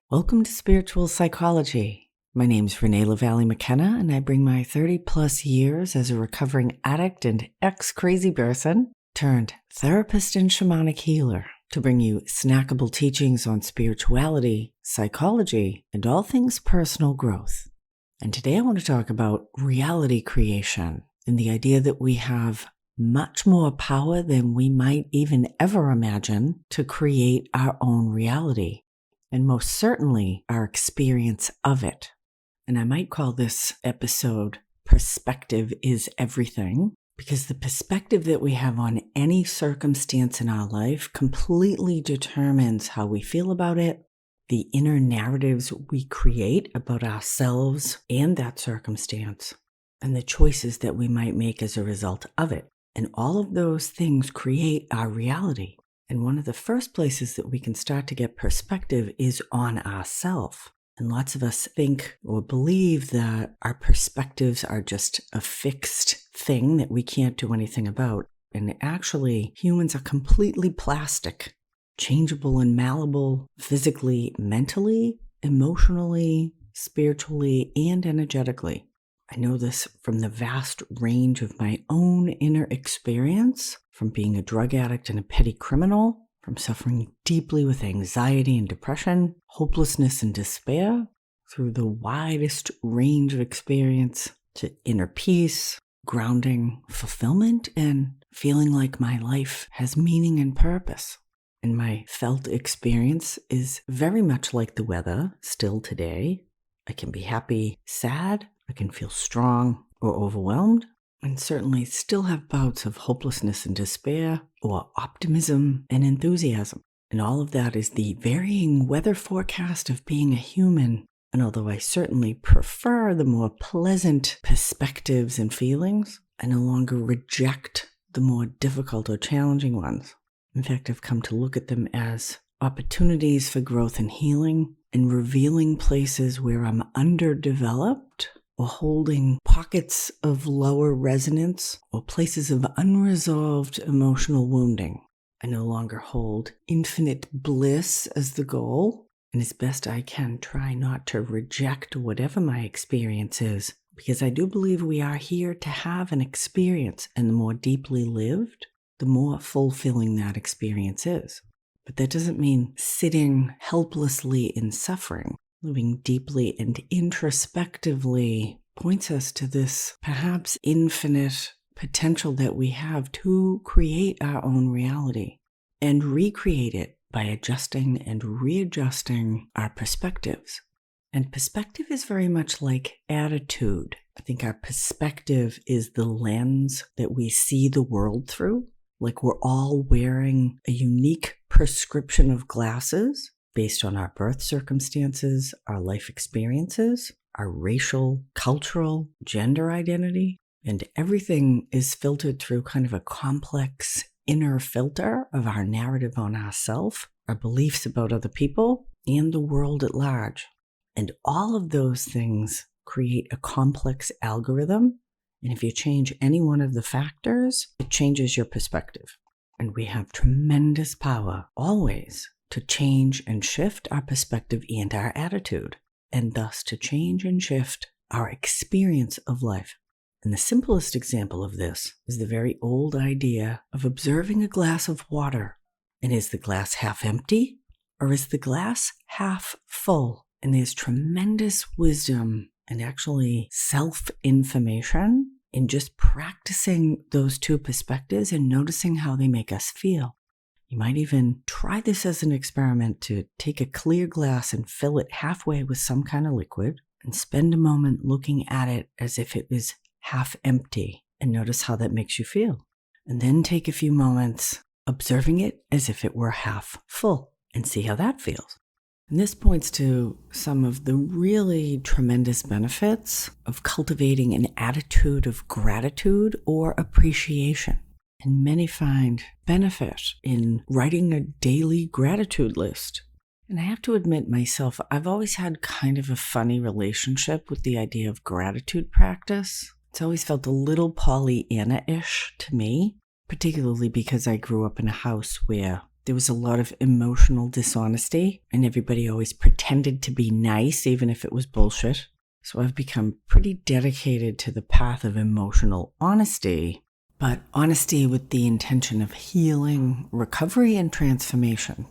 Welcome to Spiritual Psychology. My name's Renee Lavallee McKenna, and I bring my 30-plus years as a recovering addict and ex-crazy person turned therapist and shamanic healer to bring you snackable teachings on spirituality, psychology, and all things personal growth. And today I want to talk about reality creation and the idea that we have much more power than we might even ever imagine to create our own reality. And most certainly our experience of it. And I might call this episode Perspective is Everything, because the perspective that we have on any circumstance in our life completely determines how we feel about it, the inner narratives we create about ourselves and that circumstance, and the choices that we might make as a result of it. And all of those things create our reality. And one of the first places that we can start to get perspective is on ourselves. And lots of us think or believe that our perspectives are just a fixed thing that we can't do anything about. And actually, humans are completely plastic, changeable and malleable physically, mentally, emotionally, spiritually, and energetically. I know this from the vast range of my own inner experience, from being a drug addict and a petty criminal, from suffering deeply with anxiety and depression, hopelessness and despair, through the widest range of experience to inner peace, grounding, fulfillment, and feeling like my life has meaning and purpose. And my felt experience is very much like the weather still today. I can be happy, sad, I can feel strong or overwhelmed, and certainly still have bouts of hopelessness and despair, or optimism and enthusiasm. And all of that is the varying weather forecast of being a human. And although I certainly prefer the more pleasant perspectives and feelings, I no longer reject the more difficult or challenging ones. In fact, I've come to look at them as opportunities for growth and healing, and revealing places where I'm underdeveloped, or holding pockets of lower resonance, or places of unresolved emotional wounding. I no longer hold infinite bliss as the goal, and as best I can try not to reject whatever my experience is, because I do believe we are here to have an experience, and the more deeply lived, the more fulfilling that experience is. But that doesn't mean sitting helplessly in suffering. Living deeply and introspectively points us to this perhaps infinite potential that we have to create our own reality and recreate it by adjusting and readjusting our perspectives. And perspective is very much like attitude. I think our perspective is the lens that we see the world through. Like we're all wearing a unique prescription of glasses based on our birth circumstances, our life experiences, our racial, cultural, gender identity, and everything is filtered through kind of a complex inner filter of our narrative on ourselves, our beliefs about other people, and the world at large. And all of those things create a complex algorithm. And if you change any one of the factors, it changes your perspective. And we have tremendous power, always, to change and shift our perspective and our attitude, and thus to change and shift our experience of life. And the simplest example of this is the very old idea of observing a glass of water. And is the glass half empty, or is the glass half full? And there's tremendous wisdom and actually self-information in just practicing those two perspectives and noticing how they make us feel. You might even try this as an experiment to take a clear glass and fill it halfway with some kind of liquid and spend a moment looking at it as if it was half empty and notice how that makes you feel. And then take a few moments observing it as if it were half full and see how that feels. And this points to some of the really tremendous benefits of cultivating an attitude of gratitude or appreciation. And many find benefit in writing a daily gratitude list. And I have to admit myself, I've always had kind of a funny relationship with the idea of gratitude practice. It's always felt a little Pollyanna-ish to me, particularly because I grew up in a house where There was a lot of emotional dishonesty, and everybody always pretended to be nice, even if it was bullshit. So I've become pretty dedicated to the path of emotional honesty, but honesty with the intention of healing, recovery, and transformation.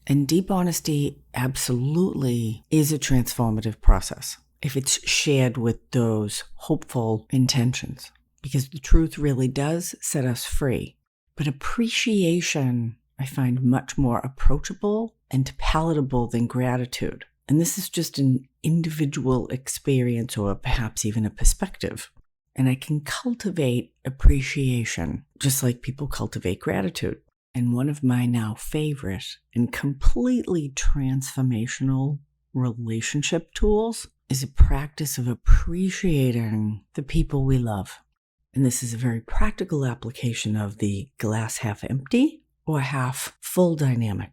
And deep honesty absolutely is a transformative process if it's shared with those hopeful intentions, because the truth really does set us free. But appreciation, I find, much more approachable and palatable than gratitude. And this is just an individual experience or perhaps even a perspective. And I can cultivate appreciation just like people cultivate gratitude. And one of my now favorite and completely transformational relationship tools is a practice of appreciating the people we love. And this is a very practical application of the glass half empty or half full dynamic.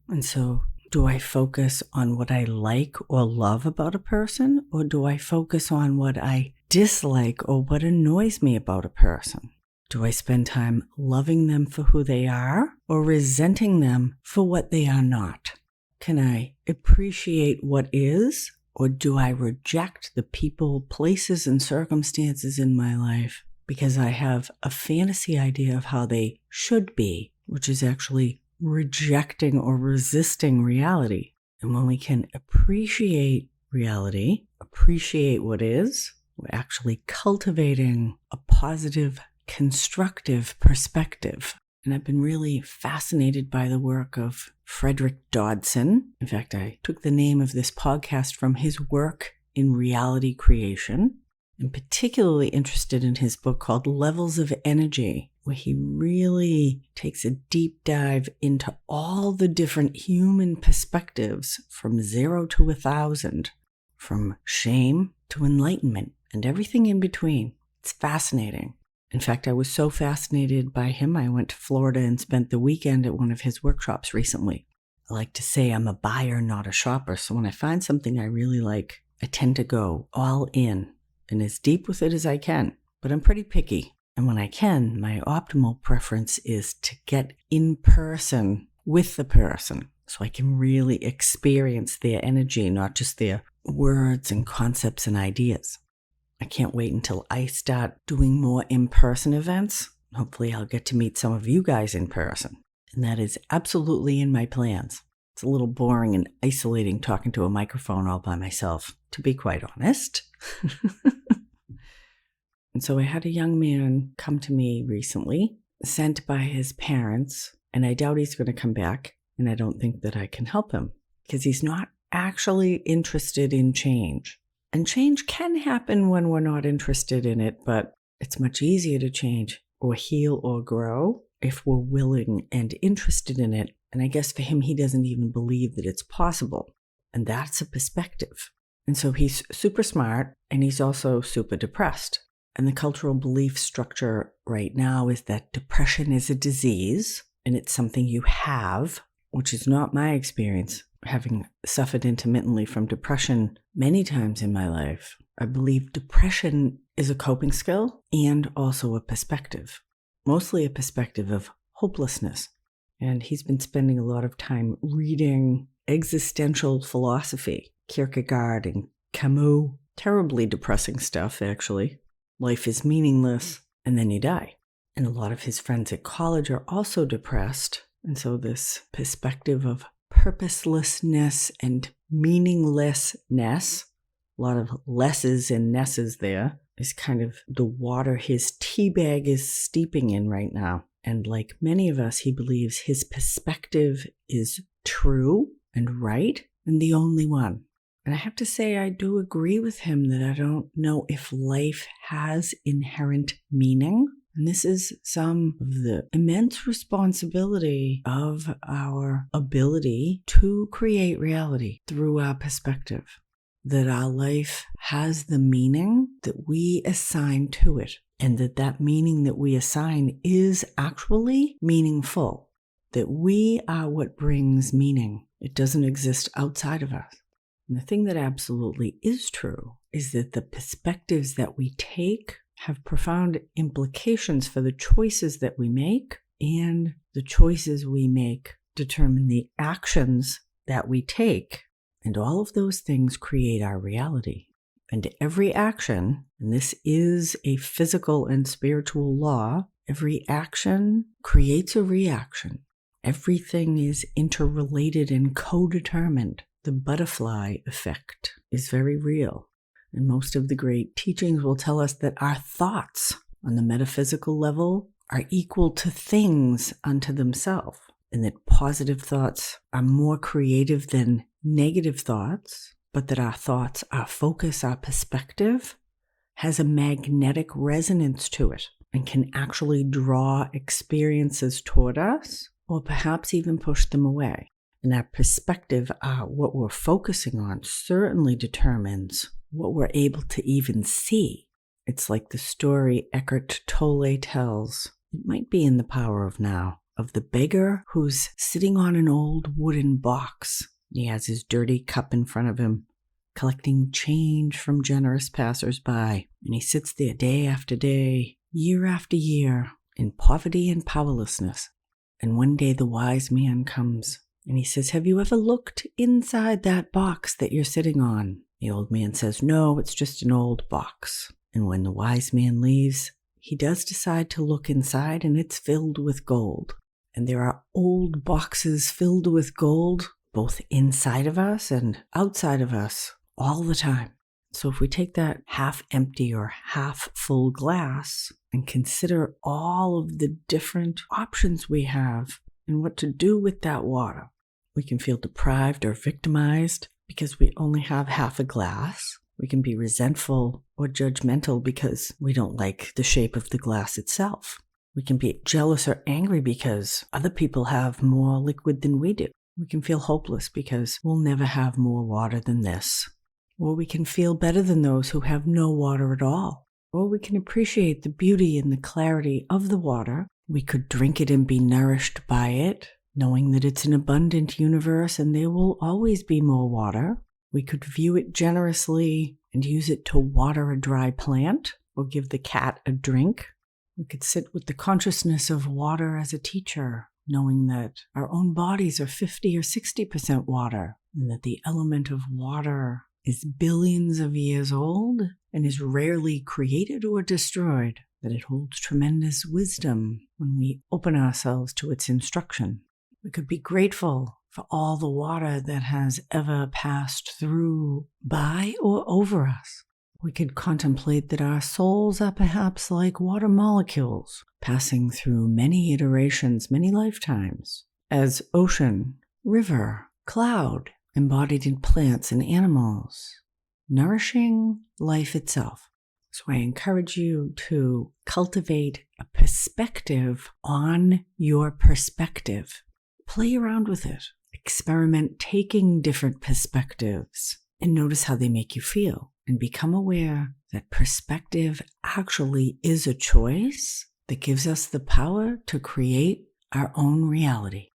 And so, do I focus on what I like or love about a person, or do I focus on what I dislike or what annoys me about a person? Do I spend time loving them for who they are or resenting them for what they are not? Can I appreciate what is, or do I reject the people, places, and circumstances in my life because I have a fantasy idea of how they should be, which is actually rejecting or resisting reality? And when we can appreciate reality, appreciate what is, we're actually cultivating a positive, constructive perspective. And I've been really fascinated by the work of Frederick Dodson. In fact, I took the name of this podcast from his work in reality creation. I'm particularly interested in his book called Levels of Energy, where he really takes a deep dive into all the different human perspectives from 0 to 1,000, from shame to enlightenment and everything in between. It's fascinating. In fact, I was so fascinated by him, I went to Florida and spent the weekend at one of his workshops recently. I like to say I'm a buyer, not a shopper, so when I find something I really like, I tend to go all in and as deep with it as I can. But I'm pretty picky. And when I can, my optimal preference is to get in person with the person so I can really experience their energy, not just their words and concepts and ideas. I can't wait until I start doing more in-person events. Hopefully I'll get to meet some of you guys in person. And that is absolutely in my plans. It's a little boring and isolating talking to a microphone all by myself, to be quite honest. And so I had a young man come to me recently, sent by his parents, and I doubt he's going to come back, and I don't think that I can help him because he's not actually interested in change. And change can happen when we're not interested in it, but it's much easier to change or heal or grow if we're willing and interested in it. And I guess for him, he doesn't even believe that it's possible. And that's a perspective. And so he's super smart, and he's also super depressed. And the cultural belief structure right now is that depression is a disease, and it's something you have, which is not my experience. Having suffered intermittently from depression many times in my life, I believe depression is a coping skill and also a perspective, mostly a perspective of hopelessness. And he's been spending a lot of time reading existential philosophy, Kierkegaard and Camus, terribly depressing stuff, actually. Life is meaningless, and then you die. And a lot of his friends at college are also depressed. And so this perspective of purposelessness and meaninglessness, a lot of lesses and nesses there, is kind of the water his tea bag is steeping in right now. And like many of us, he believes his perspective is true and right and the only one. And I have to say, I do agree with him that I don't know if life has inherent meaning. And this is some of the immense responsibility of our ability to create reality through our perspective. That our life has the meaning that we assign to it. And that meaning that we assign is actually meaningful. That we are what brings meaning. It doesn't exist outside of us. And the thing that absolutely is true is that the perspectives that we take have profound implications for the choices that we make and the choices we make determine the actions that we take, and all of those things create our reality. And every action, and this is a physical and spiritual law, every action creates a reaction. Everything is interrelated and co-determined. The butterfly effect is very real. And most of the great teachings will tell us that our thoughts on the metaphysical level are equal to things unto themselves, and that positive thoughts are more creative than negative thoughts, but that our thoughts, our focus, our perspective has a magnetic resonance to it and can actually draw experiences toward us or perhaps even push them away. And our perspective, what we're focusing on, certainly determines what we're able to even see. It's like the story Eckhart Tolle tells, it might be in The Power of Now, of the beggar who's sitting on an old wooden box. He has his dirty cup in front of him, collecting change from generous passers-by. And he sits there day after day, year after year, in poverty and powerlessness. And one day the wise man comes and he says, "Have you ever looked inside that box that you're sitting on?" The old man says, "No, it's just an old box." And when the wise man leaves, he does decide to look inside, and it's filled with gold. And there are old boxes filled with gold, both inside of us and outside of us, all the time. So if we take that half empty or half full glass and consider all of the different options we have and what to do with that water, we can feel deprived or victimized because we only have half a glass. We can be resentful or judgmental because we don't like the shape of the glass itself. We can be jealous or angry because other people have more liquid than we do. We can feel hopeless because we'll never have more water than this. Or we can feel better than those who have no water at all. Or we can appreciate the beauty and the clarity of the water. We could drink it and be nourished by it, knowing that it's an abundant universe and there will always be more water. We could view it generously and use it to water a dry plant or give the cat a drink. We could sit with the consciousness of water as a teacher, knowing that our own bodies are 50 or 60% water, and that the element of water is billions of years old and is rarely created or destroyed, that it holds tremendous wisdom when we open ourselves to its instruction. We could be grateful for all the water that has ever passed through, by, or over us. We could contemplate that our souls are perhaps like water molecules, passing through many iterations, many lifetimes, as ocean, river, cloud, embodied in plants and animals, nourishing life itself. So I encourage you to cultivate a perspective on your perspective. Play around with it. Experiment taking different perspectives and notice how they make you feel, and become aware that perspective actually is a choice that gives us the power to create our own reality.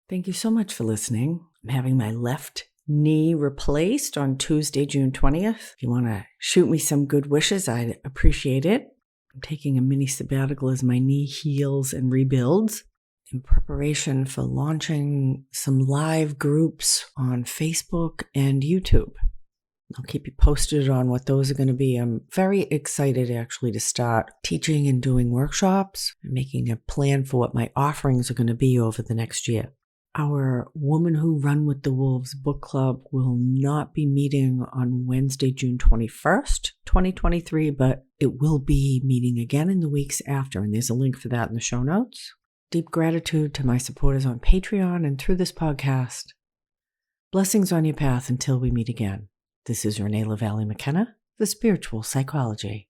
Thank you so much for listening. I'm having my left knee replaced on Tuesday, June 20th. If you want to shoot me some good wishes, I'd appreciate it. I'm taking a mini sabbatical as my knee heals and rebuilds, in preparation for launching some live groups on Facebook and YouTube. I'll keep you posted on what those are going to be. I'm very excited actually to start teaching and doing workshops and making a plan for what my offerings are going to be over the next year. Our Woman Who Run with the Wolves book club will not be meeting on Wednesday, June 21st, 2023, but it will be meeting again in the weeks after, and there's a link for that in the show notes. Deep gratitude to my supporters on Patreon and through this podcast. Blessings on your path until we meet again. This is Renee Lavallee McKenna, the Spiritual Psychology.